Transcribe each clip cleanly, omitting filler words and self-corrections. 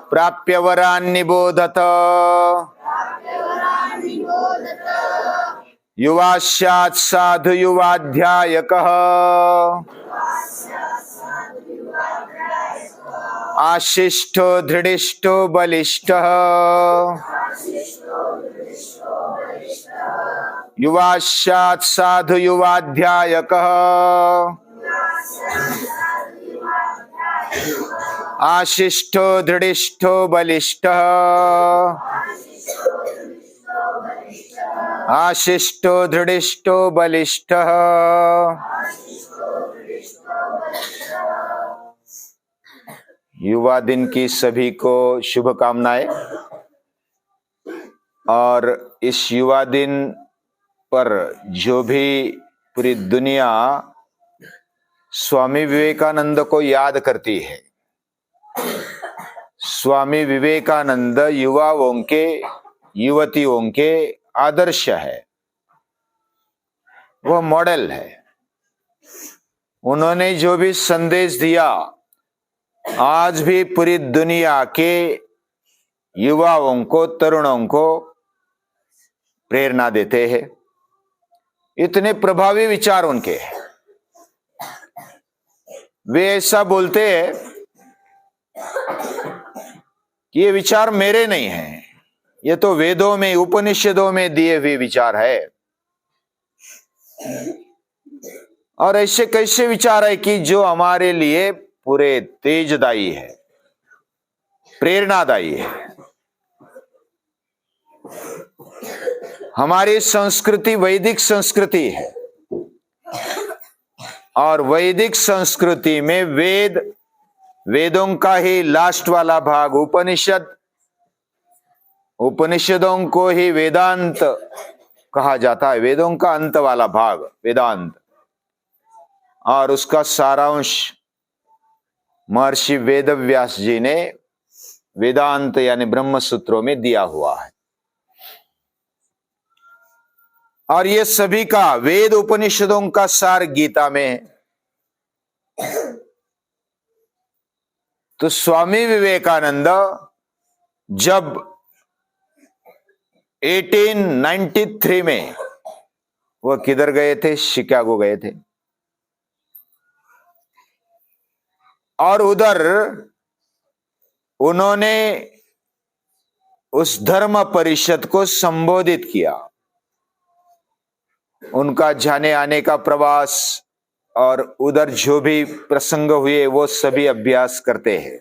प्राप्य वरान् निबोधत। युवा स्यात् साधु युवाध्यायकः। आशिष्ठो दृढिष्ठो बलिष्ठः। युवा स्यात् साधु युवाध्यायकः। आशिष्ठो दृढिष्ठो बलिष्ठः। आशिष्ठो दृढिष्ठो बलिष्ठः। युवा दिन की सभी को शुभकामनाएं। और इस युवा दिन पर जो भी पूरी दुनिया स्वामी विवेकानंद को याद करती है, स्वामी विवेकानंद युवाओं के, युवतियों के आदर्श है, वो मॉडल है। उन्होंने जो भी संदेश दिया आज भी पूरी दुनिया के युवाओं को, तरुणों को प्रेरणा देते हैं। इतने प्रभावी विचार उनके हैं। वे ऐसा बोलते हैं कि ये विचार मेरे नहीं हैं, ये तो वेदों में, उपनिषदों में दिए हुए विचार है। और ऐसे कैसे विचार है कि जो हमारे लिए पूरे तेजदायी है, प्रेरणादायी है। हमारी संस्कृति वैदिक संस्कृति है और वैदिक संस्कृति में वेदों का ही लास्ट वाला भाग उपनिषद, उपनिषदों को ही वेदांत कहा जाता है। वेदों का अंत वाला भाग वेदांत, और उसका सारांश महर्षि वेदव्यास जी ने वेदांत यानी ब्रह्म सूत्रों में दिया हुआ है। और ये सभी का, वेद उपनिषदों का सार गीता में है। तो स्वामी विवेकानंद जब 1893 में वो किधर गए थे? शिकागो गए थे। और उधर उन्होंने उस धर्म परिषद को संबोधित किया। उनका जाने आने का प्रवास और उधर जो भी प्रसंग हुए वो सभी अभ्यास करते हैं।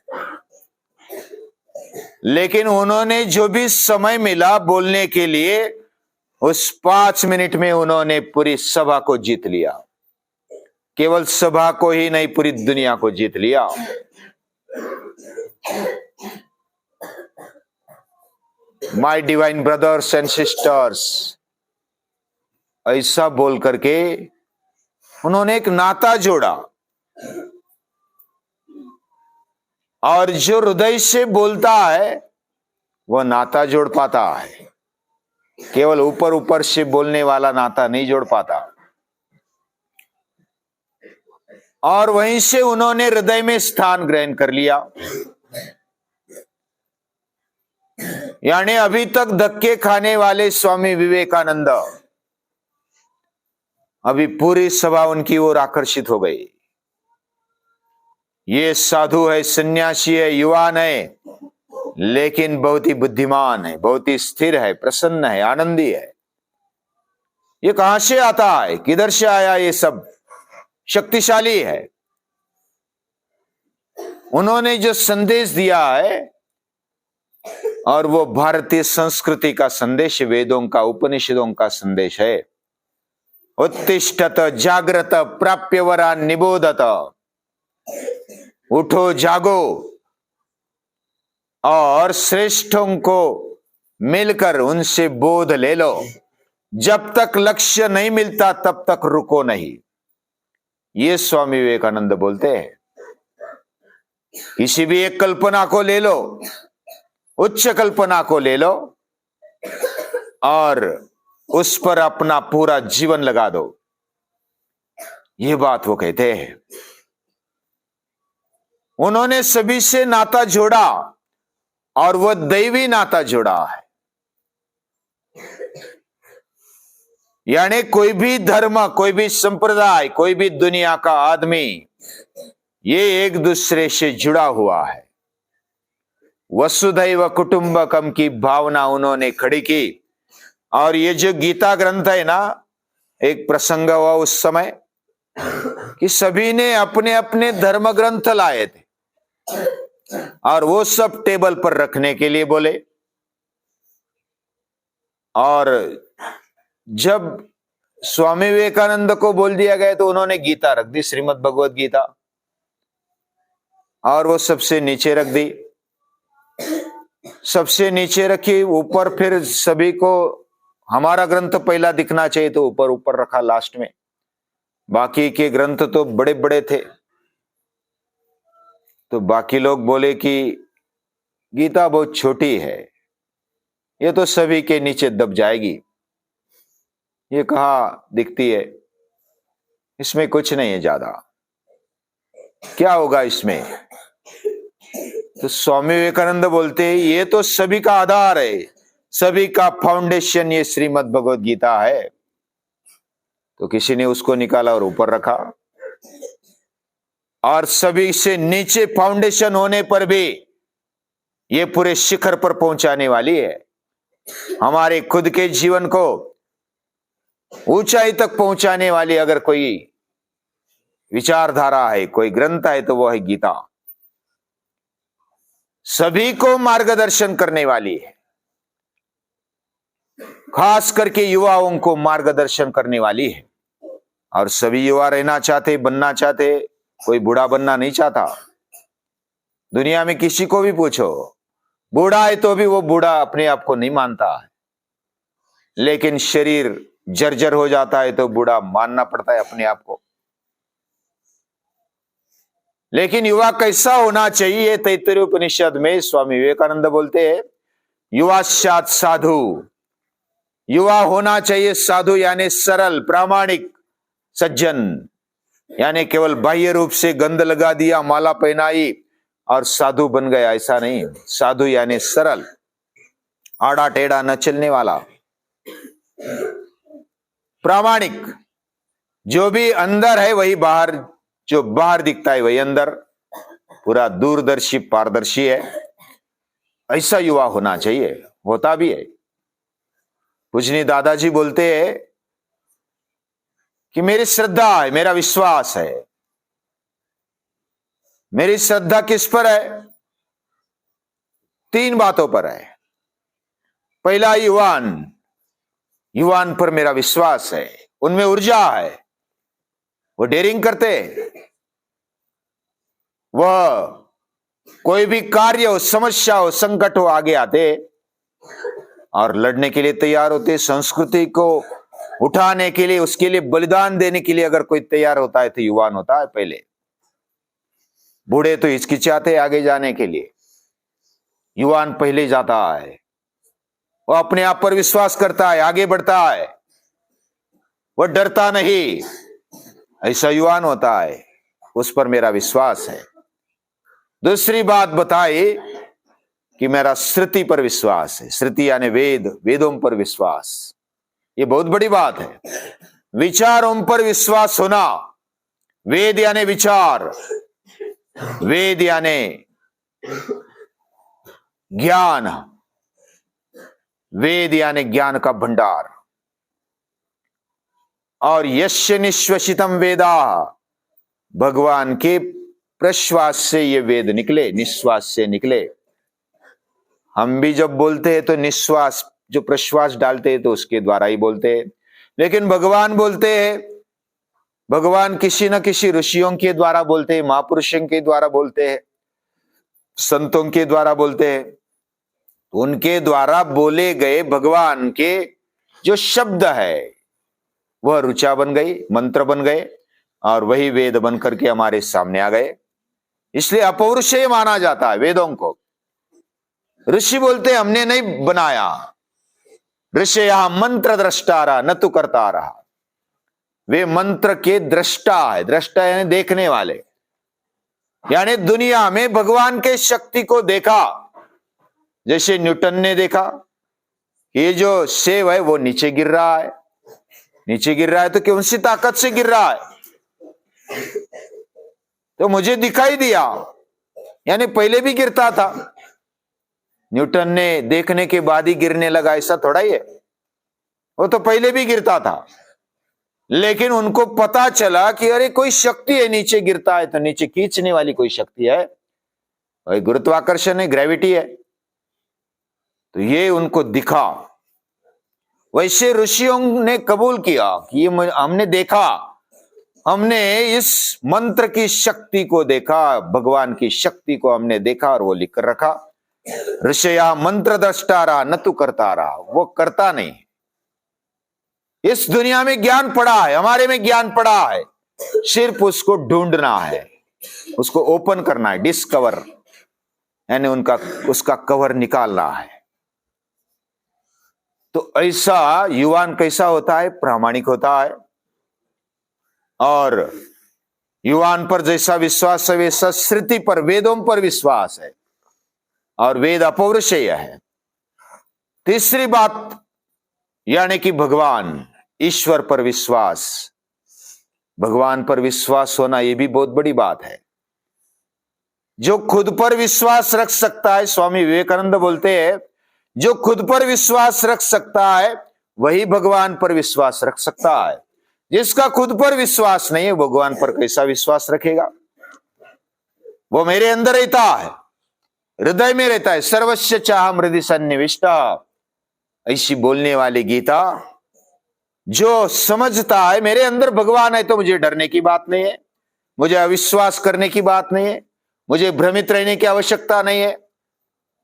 लेकिन उन्होंने जो भी समय मिला बोलने के लिए, उस 5 मिनट में उन्होंने पूरी सभा को जीत लिया। केवल सभा को ही नहीं, पूरी दुनिया को जीत लिया। My divine brothers and sisters, ऐसा बोल करके उन्होंने एक नाता जोड़ा। और जो हृदय से बोलता है वह नाता जोड़ पाता है, केवल ऊपर ऊपर से बोलने वाला नाता नहीं जोड़ पाता। और वहीं से उन्होंने हृदय में स्थान ग्रहण कर लिया। यानी अभी तक धक्के खाने वाले स्वामी विवेकानंद अभी पूरी सभा उनकी ओर आकर्षित हो गई। ये साधु है, सन्यासी है, युवान है, लेकिन बहुत ही बुद्धिमान है, बहुत ही स्थिर है, प्रसन्न है, आनंदी है। ये कहां से आता है, किधर से आया? ये सब शक्तिशाली है। उन्होंने जो संदेश दिया है, और वो भारतीय संस्कृति का संदेश, वेदों का, उपनिषदों का संदेश है। उत्तिष्ठत जागृत प्राप्य वरान् निबोधत। उठो, जागो और श्रेष्ठों को मिलकर उनसे बोध ले लो। जब तक लक्ष्य नहीं मिलता तब तक रुको नहीं। ये स्वामी विवेकानंद बोलते हैं। किसी भी एक कल्पना को ले लो, उच्च कल्पना को ले लो और उस पर अपना पूरा जीवन लगा दो। ये बात वो कहते हैं। उन्होंने सभी से नाता जोड़ा और वह दैवी नाता जोड़ा है। यानी कोई भी धर्म, कोई भी संप्रदाय, कोई भी दुनिया का आदमी, ये एक दूसरे से जुड़ा हुआ है। वसुधैव कुटुंबकम की भावना उन्होंने खड़ी की। और ये जो गीता ग्रंथ है ना, एक प्रसंग हुआ उस समय कि सभी ने अपने अपने धर्म ग्रंथ लाए थे और वो सब टेबल पर रखने के लिए बोले। और जब स्वामी विवेकानंद को बोल दिया गया तो उन्होंने गीता रख दी, श्रीमद् भगवद गीता, और वो सबसे नीचे रख दी। सबसे नीचे रखी, ऊपर फिर सभी को हमारा ग्रंथ पहला दिखना चाहिए तो ऊपर ऊपर रखा लास्ट में। बाकी के ग्रंथ तो बड़े बड़े थे, तो बाकी लोग बोले कि गीता बहुत छोटी है, ये तो सभी के नीचे दब जाएगी, ये कहाँ दिखती है, इसमें कुछ नहीं है ज्यादा, क्या होगा इसमें। तो स्वामी विवेकानंद बोलते हैं ये तो सभी का आधार है, सभी का फाउंडेशन ये श्रीमद् भगवद गीता है। तो किसी ने उसको निकाला और ऊपर रखा, और सभी से नीचे फाउंडेशन होने पर भी ये पूरे शिखर पर पहुंचाने वाली है। हमारे खुद के जीवन को ऊंचाई तक पहुंचाने वाली अगर कोई विचारधारा है, कोई ग्रंथ है, तो वह है गीता। सभी को मार्गदर्शन करने वाली है, खास करके युवाओं को मार्गदर्शन करने वाली है। और सभी युवा रहना चाहते, बनना चाहते, कोई बूढ़ा बनना नहीं चाहता। दुनिया में किसी को भी पूछो, बूढ़ा है तो भी वो बूढ़ा अपने आप को नहीं मानता है, लेकिन शरीर जर्जर हो जाता है तो बूढ़ा मानना पड़ता है अपने आप को। लेकिन युवा कैसा होना चाहिए, तैत्तरीय उपनिषद में स्वामी विवेकानंद बोलते हैं युवा साधु, युवा होना चाहिए साधु, यानी सरल, प्रामाणिक, सज्जन। यानी केवल बाह्य रूप से गंध लगा दिया, माला पहनाई और साधु बन गया, ऐसा नहीं। साधु यानी सरल, आड़ा टेढ़ा न चलने वाला, प्रामाणिक। जो भी अंदर है वही बाहर, जो बाहर दिखता है वही अंदर, पूरा दूरदर्शी, पारदर्शी है। ऐसा युवा होना चाहिए, होता भी है। पूजनीय दादाजी बोलते हैं कि मेरी श्रद्धा है, मेरा विश्वास है। मेरी श्रद्धा किस पर है? 3 बातों पर है। पहला, युवान पर मेरा विश्वास है, उनमें ऊर्जा है, वो डेयरिंग करते, वह कोई भी कार्य हो, समस्या हो, संकट हो, आगे आते और लड़ने के लिए तैयार होते। संस्कृति को उठाने के लिए, उसके लिए बलिदान देने के लिए अगर कोई तैयार होता है तो युवान होता है पहले। बूढ़े तो हिचकिचाते आगे जाने के लिए, युवान पहले जाता है, वो अपने आप पर विश्वास करता है, आगे बढ़ता है, वो डरता नहीं, ऐसा युवान होता है, उस पर मेरा विश्वास है। दूसरी बात बताई कि मेरा श्रुति पर विश्वास है। श्रुति यानी वेद, वेदों पर विश्वास, ये बहुत बड़ी बात है। विचारों पर विश्वास होना, वेद यानी विचार, वेद यानी ज्ञान, वेद यानी ज्ञान का भंडार। और यस्य निश्वसितम वेदा, भगवान के प्रश्वास से ये वेद निकले, निश्वास से निकले। हम भी जब बोलते हैं तो निश्वास, जो प्रश्वास डालते हैं तो उसके द्वारा ही बोलते हैं। लेकिन भगवान बोलते हैं, भगवान किसी न किसी ऋषियों के द्वारा बोलते हैं, महापुरुषों के द्वारा बोलते हैं, संतों के द्वारा बोलते हैं। उनके द्वारा बोले गए भगवान के जो शब्द है वह ऋचा बन गई, मंत्र बन गए, और वही वेद बन करके हमारे सामने आ गए। इसलिए अपौरुषेय माना जाता है वेदों को। ऋषि बोलते हमने नहीं बनाया, ऋषि यहां मंत्र दृष्टा रहा, न तो करता रहा। वे मंत्र के दृष्टा है, दृष्टा यानी देखने वाले। यानी दुनिया में भगवान के शक्ति को देखा, जैसे न्यूटन ने देखा ये जो सेब है वो नीचे गिर रहा है, नीचे गिर रहा है तो कौन सी ताकत से गिर रहा है, तो मुझे दिखाई दिया, यानी पहले भी गिरता था, न्यूटन ने देखने के बाद ही गिरने लगा, ऐसा थोड़ा ही है, वो तो पहले भी गिरता था, लेकिन उनको पता चला कि अरे कोई शक्ति है, नीचे गिरता है तो नीचे खींचने वाली कोई शक्ति है, वही गुरुत्वाकर्षण है, ग्रेविटी है, तो ये उनको दिखा। वैसे ऋषियों ने कबूल किया कि ये हमने देखा, हमने इस मंत्र की शक्ति को देखा, भगवान की शक्ति को हमने देखा और वो लिख कर रखा। ऋषया मंत्र दृष्टारा न तू करता रहा, वो करता नहीं। इस दुनिया में ज्ञान पड़ा है, हमारे में ज्ञान पड़ा है, सिर्फ उसको ढूंढना है, उसको ओपन करना है, डिस्कवर, यानी उसका कवर निकालना है। तो ऐसा युवान कैसा होता है? प्रामाणिक होता है, और युवान पर जैसा विश्वास है वैसा श्रुति पर, वेदों पर विश्वास है, और वेद अपौरुषेय है। तीसरी बात यानी कि भगवान, ईश्वर पर विश्वास, भगवान पर विश्वास होना यह भी बहुत बड़ी बात है। जो खुद पर विश्वास रख सकता है, स्वामी विवेकानंद बोलते हैं, जो खुद पर विश्वास रख सकता है वही भगवान पर विश्वास रख सकता है। जिसका खुद पर विश्वास नहीं है, भगवान पर कैसा विश्वास रखेगा? वो मेरे अंदर रहता है, हृदय में रहता है, सर्वस्य चाहम हृदय सन्निविष्ट, ऐसी बोलने वाली गीता जो समझता है मेरे अंदर भगवान है तो मुझे डरने की बात नहीं है, मुझे अविश्वास करने की बात नहीं है, मुझे भ्रमित रहने की आवश्यकता नहीं है,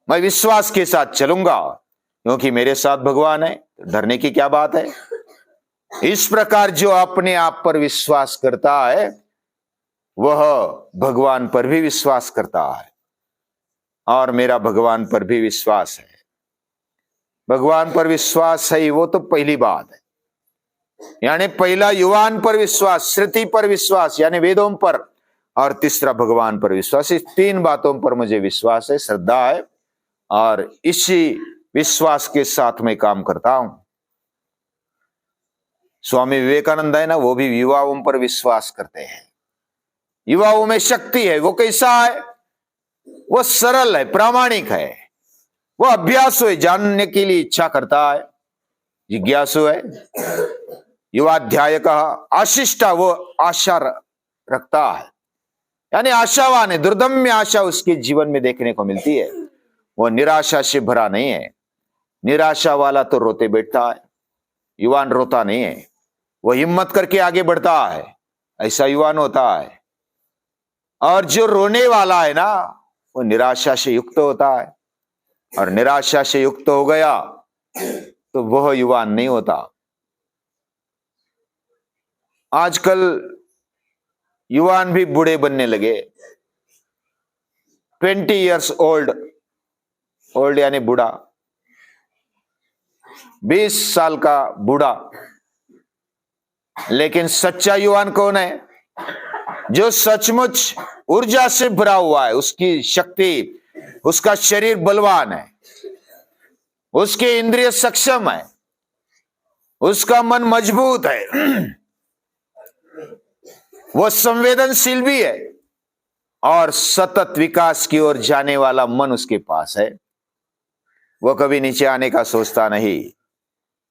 मैं विश्वास के साथ चलूंगा क्योंकि मेरे साथ भगवान है, डरने की क्या बात है। इस प्रकार जो अपने आप पर विश्वास करता है वह भगवान पर भी विश्वास करता है, और मेरा भगवान पर भी विश्वास है। भगवान पर विश्वास है वो तो पहली बात है, यानी पहला युवान पर विश्वास, श्रुति पर विश्वास यानी वेदों पर, और तीसरा भगवान पर विश्वास। इस तीन बातों पर मुझे विश्वास है, श्रद्धा है, और इसी विश्वास के साथ मैं काम करता हूं। स्वामी विवेकानंद है ना, वो भी युवाओं पर विश्वास करते हैं। युवाओं में शक्ति है। वो कैसा है? वो सरल है, प्रामाणिक है, वो अभ्यासु है, जानने के लिए इच्छा करता है, जिज्ञासु है। युवाध्याय का आशिष्टा, वो आशा रखता है, यानी आशावान है, दुर्दम्य आशा उसके जीवन में देखने को मिलती है। वो निराशा से भरा नहीं है। निराशा वाला तो रोते बैठता है, युवान रोता नहीं है, वो हिम्मत करके आगे बढ़ता है, ऐसा युवान होता है। और जो रोने वाला है ना, वो निराशा से युक्त होता है, और निराशा से युक्त हो गया तो वह युवान नहीं होता। आजकल युवान भी बूढ़े बनने लगे। 20 years ओल्ड यानी बूढ़ा, 20 साल का बूढ़ा। लेकिन सच्चा युवान कौन है? जो सचमुच ऊर्जा से भरा हुआ है, उसकी शक्ति, उसका शरीर बलवान है, उसके इंद्रिय सक्षम है, उसका मन मजबूत है, वो संवेदनशील भी है, और सतत विकास की ओर जाने वाला मन उसके पास है। वह कभी नीचे आने का सोचता नहीं,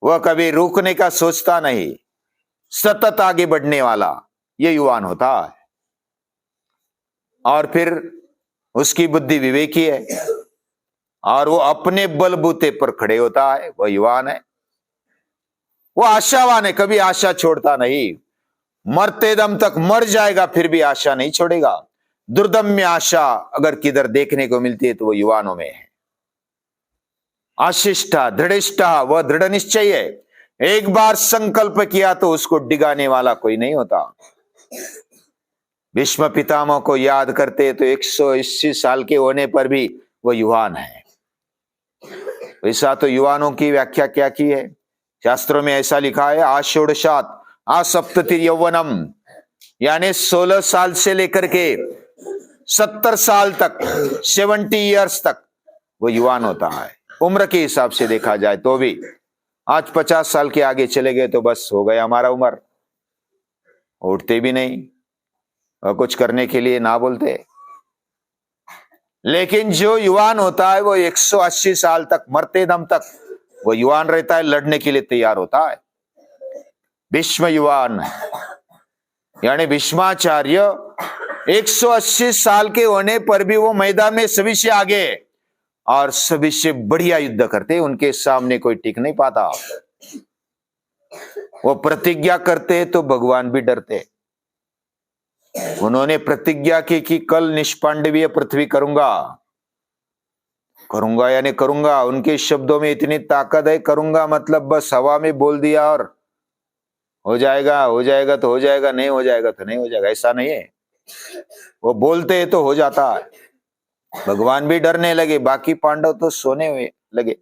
वह कभी रुकने का सोचता नहीं, सतत आगे बढ़ने वाला ये युवान होता है। और फिर उसकी बुद्धि विवेकी है, और वो अपने बलबूते पर खड़े होता है, वह युवान है। वो आशावान है, कभी आशा छोड़ता नहीं, मरते दम तक मर जाएगा फिर भी आशा नहीं छोड़ेगा। दुर्दम्य आशा अगर किधर देखने को मिलती है तो वो युवानों में है। आशिष्टा, दृढ़िष्ठा, वह दृढ़ निश्चय है, एक बार संकल्प किया तो उसको डिगाने वाला कोई नहीं होता। भीष्म पितामह को याद करते तो 180 साल के होने पर भी वो युवान है। वैसा तो युवानों की व्याख्या क्या की है? शास्त्रों में ऐसा लिखा है, आषोडशात आसप्तति यौवनम, यानी 16 साल से लेकर के 70 साल तक, 70 ईयर्स तक वो युवान होता है। उम्र के हिसाब से देखा जाए तो भी आज 50 साल के आगे चले गए तो बस हो गया हमारा उम्र, उठते भी नहीं और कुछ करने के लिए ना बोलते। लेकिन जो युवान होता है वो 180 साल तक, मरते दम तक वो युवान रहता है, लड़ने के लिए तैयार होता है। भीष्म युवान यानी भीष्माचार्य 180 साल के होने पर भी वो मैदान में सभी से आगे और सभी से बढ़िया युद्ध करते, उनके सामने कोई टिक नहीं पाता। वो प्रतिज्ञा करते तो भगवान भी डरते। उन्होंने प्रतिज्ञा की कि कल निष्पांडवीय पृथ्वी करूंगा, करूंगा यानी करूंगा। उनके शब्दों में इतनी ताकत है, करूंगा मतलब बस हवा में बोल दिया और हो जाएगा, हो जाएगा तो हो जाएगा, नहीं हो जाएगा तो नहीं हो जाएगा, ऐसा नहीं है। वो बोलते हैं तो हो जाता है। भगवान भी डरने लगे, बाकी पांडव तो सोने हुए लगे,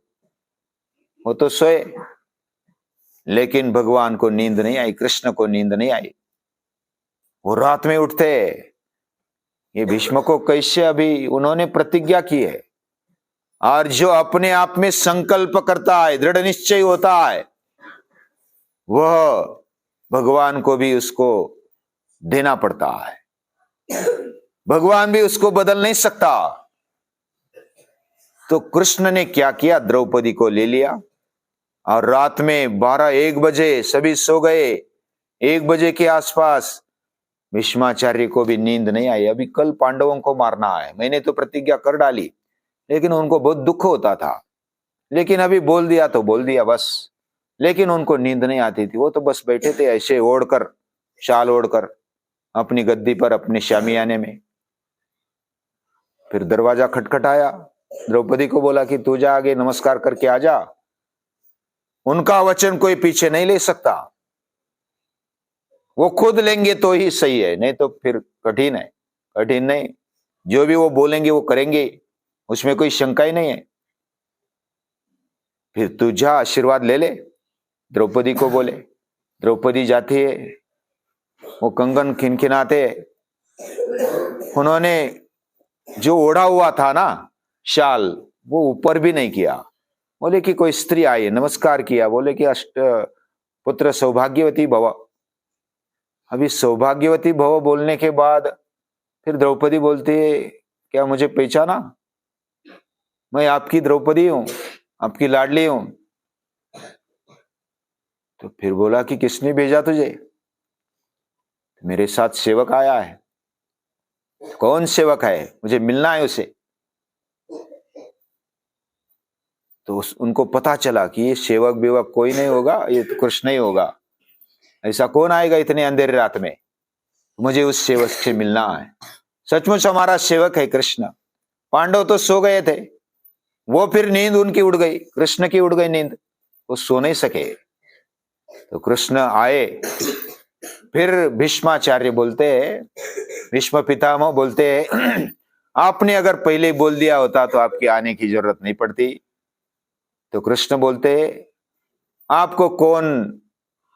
वो तो सोए, लेकिन भगवान को नींद नहीं आई, कृष्ण को नींद नहीं आई। वो रात में उठते। ये भीष्म को कैसे, अभी उन्होंने प्रतिज्ञा की है, और जो अपने आप में संकल्प करता है, दृढ़ निश्चय होता है, वह भगवान को भी उसको देना पड़ता है। भगवान भी उसको बदल नहीं सकता। तो कृष्ण ने क्या किया, द्रौपदी को ले लिया और रात में 12-1 बजे सभी सो गए। 1 बजे के आसपास भीष्माचार्य को भी नींद नहीं आई। अभी कल पांडवों को मारना है, मैंने तो प्रतिज्ञा कर डाली, लेकिन उनको बहुत दुख होता था, लेकिन अभी बोल दिया तो बोल दिया बस। लेकिन उनको नींद नहीं आती थी, वो तो बस बैठे थे ऐसे ओढ़कर, शाल ओढ़कर अपनी गद्दी पर, अपने शामियाने में। फिर दरवाजा खटखटाया, द्रौपदी को बोला कि तू जा आगे नमस्कार करके आ जा। उनका वचन कोई पीछे नहीं ले सकता, वो खुद लेंगे तो ही सही है, नहीं तो फिर कठिन है। कठिन नहीं, जो भी वो बोलेंगे वो करेंगे, उसमें कोई शंका ही नहीं है। फिर तू जा आशीर्वाद ले ले, द्रौपदी को बोले। द्रौपदी जाती है, वो कंगन खिनखिनाते। उन्होंने जो ओढ़ा हुआ था ना शाल, वो ऊपर भी नहीं किया। बोले कि कोई स्त्री आई, नमस्कार किया, बोले कि अष्ट पुत्र सौभाग्यवती भव। अभी सौभाग्यवती भव बोलने के बाद फिर द्रौपदी बोलती है, क्या मुझे पहचाना? मैं आपकी द्रौपदी हूं, आपकी लाडली हूं। तो फिर बोला कि किसने भेजा तुझे? मेरे साथ सेवक आया है। कौन सेवक है? मुझे मिलना है उसे। तो उनको पता चला कि ये सेवक बेवक कोई नहीं होगा, ये तो कृष्ण ही होगा। ऐसा कौन आएगा इतने अंधेरे रात में? मुझे उस सेवक से मिलना है। सचमुच हमारा सेवक है कृष्ण। पांडव तो सो गए थे, वो फिर नींद उनकी उड़ गई, कृष्ण की उड़ गई नींद, वो सो नहीं सके। तो कृष्ण आए। फिर भीष्माचार्य बोलते हैं, भीष्म पितामह बोलते हैं, आपने अगर पहले बोल दिया होता तो आपके आने की जरूरत नहीं पड़ती। तो कृष्ण बोलते हैं, आपको कौन,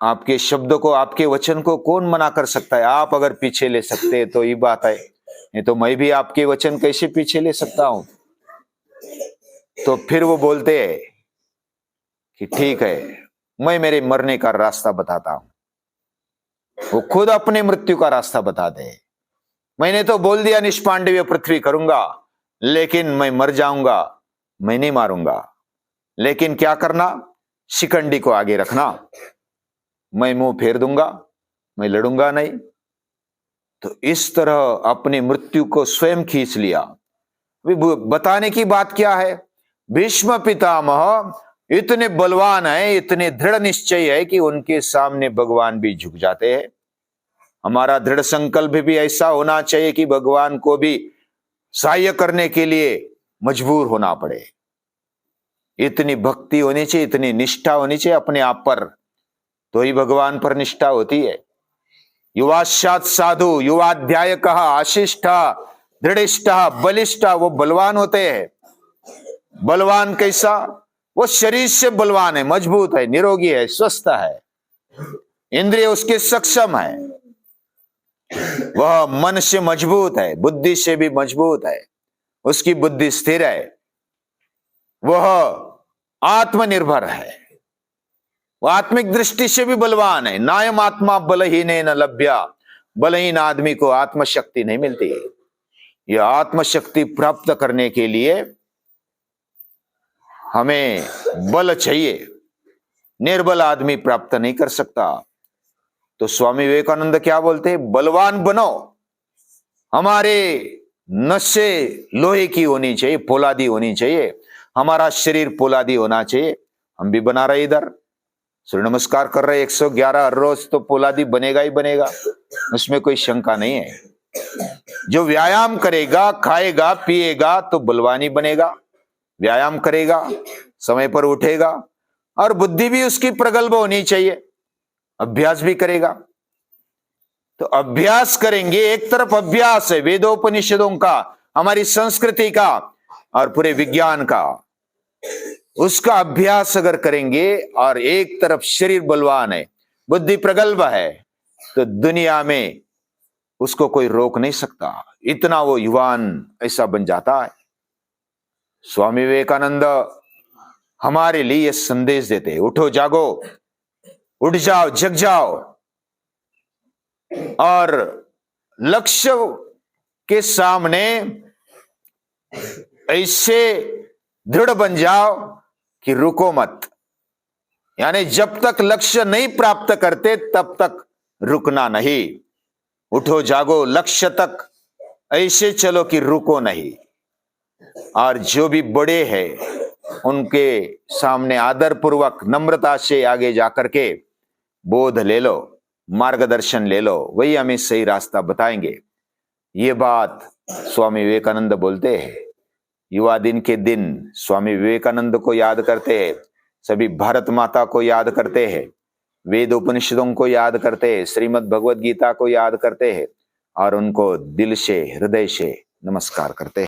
आपके शब्दों को, आपके वचन को कौन मना कर सकता है? आप अगर पीछे ले सकते तो ये बात है, नहीं तो मैं भी आपके वचन कैसे पीछे ले सकता हूं? तो फिर वो बोलते हैं कि ठीक है, मैं मेरे मरने का रास्ता बताता हूं। वो खुद अपने मृत्यु का रास्ता बताते हैं। मैंने तो बोल दिया निष्पांडवीय पृथ्वी करूंगा, लेकिन मैं मर जाऊंगा, मैं नहीं मारूंगा। लेकिन क्या करना? शिखंडी को आगे रखना, मैं मुंह फेर दूंगा, मैं लड़ूंगा नहीं। तो इस तरह अपनी मृत्यु को स्वयं खींच लिया। बताने की बात क्या है, भीष्म पितामह इतने बलवान है, इतने दृढ़ निश्चय है कि उनके सामने भगवान भी झुक जाते हैं। हमारा दृढ़ संकल्प भी ऐसा होना चाहिए कि भगवान को भी सहाय करने के लिए मजबूर होना पड़े। इतनी भक्ति होनी चाहिए, इतनी निष्ठा होनी चाहिए अपने आप पर, तो ही भगवान पर निष्ठा होती है। युवाशात साधु युवाध्याय कहा, आशिष्ठा दृढ़िष्ठा बलिष्ठा, वो बलवान होते हैं। बलवान कैसा? वो शरीर से बलवान है, मजबूत है, निरोगी है, स्वस्थ है, इंद्रिय उसके सक्षम है। वह मन से मजबूत है, बुद्धि से भी मजबूत है, उसकी बुद्धि स्थिर है, वह आत्मनिर्भर है, वह आत्मिक दृष्टि से भी बलवान है। नायम आत्मा बलहीन न लभ्या, बलहीन आदमी को आत्मशक्ति नहीं मिलती। यह आत्मशक्ति प्राप्त करने के लिए हमें बल चाहिए, निर्बल आदमी प्राप्त नहीं कर सकता। तो स्वामी विवेकानंद क्या बोलते हैं? बलवान बनो। हमारे नसें लोहे की होनी चाहिए, पोलादी होनी चाहिए, हमारा शरीर पोलादी होना चाहिए। हम भी बना रहे, इधर सूर्य नमस्कार कर रहे 111 रोज, तो पोलादी बनेगा ही बनेगा, उसमें कोई शंका नहीं है। जो व्यायाम करेगा, खाएगा, पिएगा तो बलवानी बनेगा। व्यायाम करेगा, समय पर उठेगा, और बुद्धि भी उसकी प्रगल्भ होनी चाहिए, अभ्यास भी करेगा। तो अभ्यास करेंगे, एक तरफ अभ्यास है वेदोपनिषदों का, हमारी संस्कृति का और पूरे विज्ञान का, उसका अभ्यास अगर करेंगे, और एक तरफ शरीर बलवान है, बुद्धि प्रगल्भ है, तो दुनिया में उसको कोई रोक नहीं सकता। इतना वो युवान ऐसा बन जाता है। स्वामी विवेकानंद हमारे लिए यह संदेश देते, उठो जागो, उठ जाओ, जग जाओ, और लक्ष्य के सामने ऐसे दृढ़ बन जाओ कि रुको मत। यानी जब तक लक्ष्य नहीं प्राप्त करते तब तक रुकना नहीं। उठो जागो, लक्ष्य तक ऐसे चलो कि रुको नहीं। और जो भी बड़े हैं उनके सामने आदर पूर्वक नम्रता से आगे जाकर के बोध ले लो, मार्गदर्शन ले लो, वही हमें सही रास्ता बताएंगे। ये बात स्वामी विवेकानंद बोलते हैं। युवा दिन के दिन स्वामी विवेकानंद को याद करते हैं, सभी भारत माता को याद करते हैं, वेद उपनिषदों को याद करते हैं, श्रीमद् भगवद गीता को याद करते हैं, और उनको दिल से, हृदय से नमस्कार करते हैं।